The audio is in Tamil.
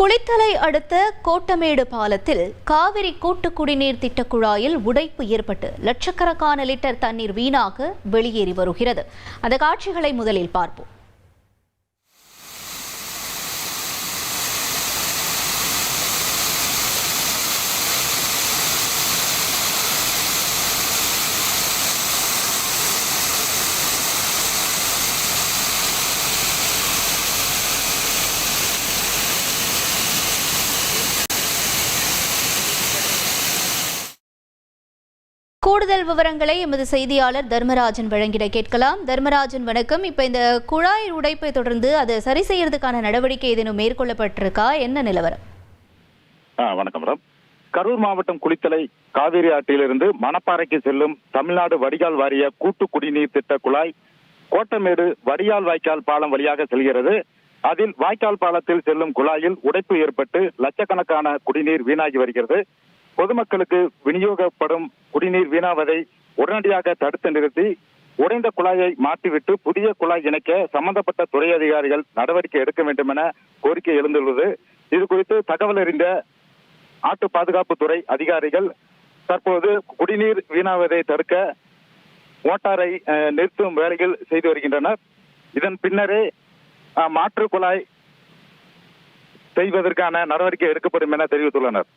குளித்தலை அடுத்த கோட்டமேடு பாலத்தில் காவிரி கூட்டு குடிநீர் திட்ட குழாயில் உடைப்பு ஏற்பட்டு லட்சக்கணக்கான லிட்டர் தண்ணீர் வீணாக வெளியேறி வருகிறது. அந்த காட்சிகளை முதலில் பார்ப்போம். கூடுதல் விவரங்களை எமது செய்தியாளர் தர்மராஜன் வழங்கிட கேட்கலாம். தர்மராஜன் வணக்கம். இப்ப இந்த குழாய் உடைப்பை தொடர்ந்து அதை சரி செய்யறதுக்கான நடவடிக்கை ஏதேனும் மேற்கொள்ளப்பட்டிருக்கா? என்ன நிலவரம்? வணக்கம் மேடம். கரூர் மாவட்டம் குளித்தலை காவிரி ஆற்றிலிருந்து மணப்பாறைக்கு செல்லும் தமிழ்நாடு வடிகால் வாரிய கூட்டு குடிநீர் திட்ட குழாய் கோட்டமேடு வடிகால் வாய்க்கால் பாலம் வழியாக செல்கிறது. அதில் வாய்க்கால் பாலத்தில் செல்லும் குழாயில் உடைப்பு ஏற்பட்டு லட்சக்கணக்கான குடிநீர் வீணாகி வருகிறது. பொதுமக்களுக்கு விநியோகப்படும் குடிநீர் வீணாவதை உடனடியாக தடுத்து நிறுத்தி உடைந்த குழாயை மாற்றிவிட்டு புதிய குழாய் இணைக்க சம்பந்தப்பட்ட துறை அதிகாரிகள் நடவடிக்கை எடுக்க வேண்டும் என கோரிக்கை எழுந்துள்ளது. இது குறித்து தகவல் அறிந்த ஆட்டு பாதுகாப்புத்துறை அதிகாரிகள் தற்போது குடிநீர் வீணாவதை தடுக்க மோட்டாரை நிறுத்தும் வேலைகள் செய்து வருகின்றனர். இதன் பின்னரே மாற்று குழாய் செய்வதற்கான நடவடிக்கை எடுக்கப்படும் என தெரிவித்துள்ளனர்.